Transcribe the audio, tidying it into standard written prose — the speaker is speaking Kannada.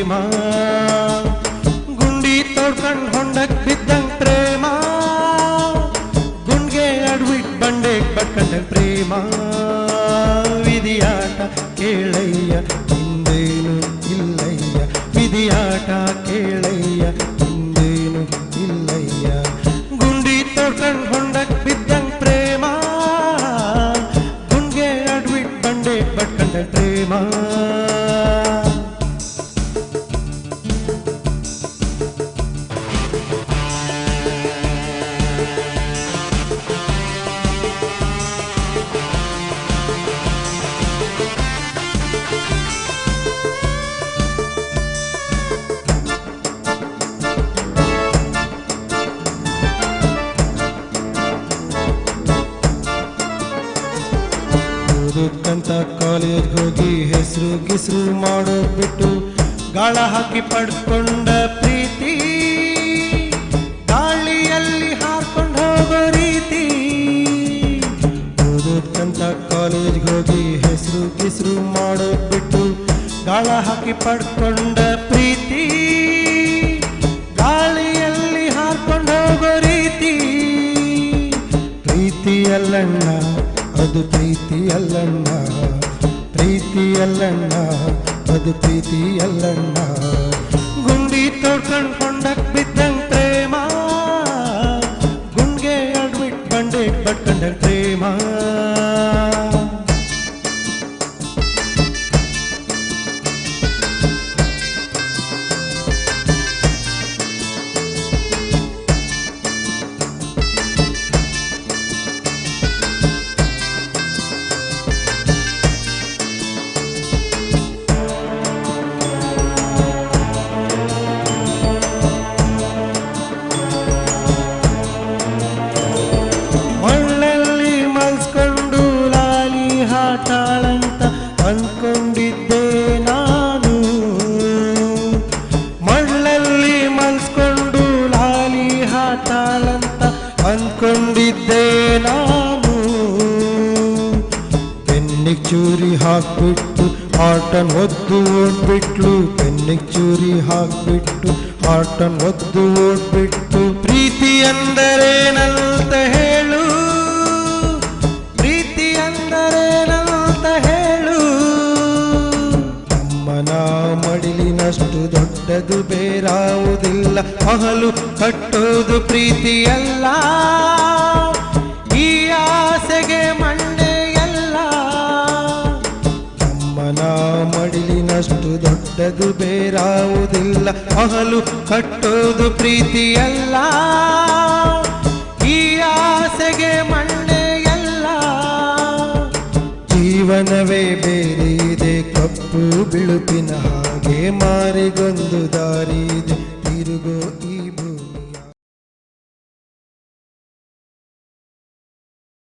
ಪ್ರೇಮ ಗುಂಡಿ ತೋಡ್ಕಂಡ್ ಹೊಂಡಕ್ ಬಿದ್ದಂಗ್ ಪ್ರೇಮ ಗುಂಡ್ಗೆ ಅಡ್ಬಿಟ್ ಬಂಡೆಗ್ ಬಡ್ಕಂಡಂಗ್ ಪ್ರೇಮ ವಿಧಿಯಾಟ ಕೇಳಯ್ಯ ಹಿಂದೇನು ಇಲ್ಲಯ್ಯ ವಿಧಿಯಾಟ ಕೇಳಯ್ಯ ಹಿಂದೇನು ಇಲ್ಲಯ್ಯ ಗುಂಡಿ ತೋಡ್ಕಂಡ್ ಹೊಂಡಕ್ ಬಿದ್ದಂಗ್ ಪ್ರೇಮ ಗುಂಡ್ಗೆ ಅಡ್ಬಿಟ್ ಬಂಡೆಗ್ ಬಡ್ಕಂಡಂಗ್ ಪ್ರೇಮ ಓದಕ್ಕಂತ ಕಾಲೇಜ್ ಹೋಗಿ ಹೆಸರು ಗಿಸ್ರು ಮಾಡೋದ್ ಬಿಟ್ಟು ಗಾಳ ಹಾಕಿ ಪಡ್ಕೊಂಡ ಪ್ರೀತಿ ಗಾಳಿಯಲ್ಲಿ ಹಾರ್ಕೊಂಡು ಹೋಗೋ ರೀತಿ ಓದಕ್ಕಂತ ಕಾಲೇಜ್ ಹೋಗಿ ಹೆಸರು ಗಿಸ್ರು ಮಾಡೋದ್ ಬಿಟ್ಟು ಗಾಳ ಹಾಕಿ ಪಡ್ಕೊಂಡ ಪ್ರೀತಿ ಗಾಳಿಯಲ್ಲಿ ಹಾರ್ಕೊಂಡು ಹೋಗೋ ರೀತಿ ಪ್ರೀತಿಯಲ್ಲಣ್ಣ ಅದು ಪ್ರೀತಿಯಲ್ಲಣ್ಣ ಪ್ರೀತಿಯಲ್ಲಣ್ಣ ಅದು ಪ್ರೀತಿಯಲ್ಲಣ್ಣ ಗುಂಡಿ ತೋಡ್ಕೊಂಡ್ ಹೊಂಡಕ್ ಬಿದ್ದಂಗ್ ಪ್ರೇಮ ಗುಂಡ್ಗೆ ಅಡ್ಬಿಟ್ ಬಂಡೆ ಬಡ್ಕಂಡಂಗ್ ಪ್ರೇಮ ಹಾಟಾಳಂತ ಅನ್ಕೊಂಡಿದ್ದೆ ನಾನು ಮಳ್ಳಲ್ಲಿ ಮಲ್ಸ್ಕೊಂಡು ಲಾಲಿ ಹಾಟಾಳಂತ ಅನ್ಕೊಂಡಿದ್ದೆ ನಾನು ಪೆನ್ನಿಗ್ ಚೂರಿ ಹಾಕ್ಬಿಟ್ಟು ಹಾಟನ್ ಒದ್ದು ಓಡ್ಬಿಟ್ಲು ಪೆನ್ನಿಗ್ ಚೂರಿ ಹಾಕ್ಬಿಟ್ಟು ಹಾಟನ್ ಒದ್ದು ಓಡ್ಬಿಟ್ಟು ಪ್ರೀತಿ ಅಂದರೇನಂತ ಹೇಳು ಪ್ರೀತಿ ಅಂದರೇನಂತ ಹೇಳು ಅಮ್ಮನ ಮಡಿಲಿನಷ್ಟು ದೊಡ್ಡದು ಬೇರಾವುದಿಲ್ಲ ಮಹಲು ಕಟ್ಟೋದು ಪ್ರೀತಿಯಲ್ಲ ಈ ಆಸೆಗೆ ಮಂಡೆಯಲ್ಲ ಅಮ್ಮನ ಮಡಿಲಿನಷ್ಟು ದೊಡ್ಡದು ಬೇರಾವುದಿಲ್ಲ ಮಹಲು ಕಟ್ಟೋದು ಪ್ರೀತಿಯಲ್ಲ ಈ ಆಸೆಗೆ ಮಂಡೆಯಲ್ಲ ಜೀವನವೇ ಬೇರೆ ಇದೆ ಕಪ್ಪು ಬಿಳುಪಿನ ಹಾಗೆ ಮಾರಿಗೊಂದು ದಾರಿ ಇದೆ ತಿರುಗೋ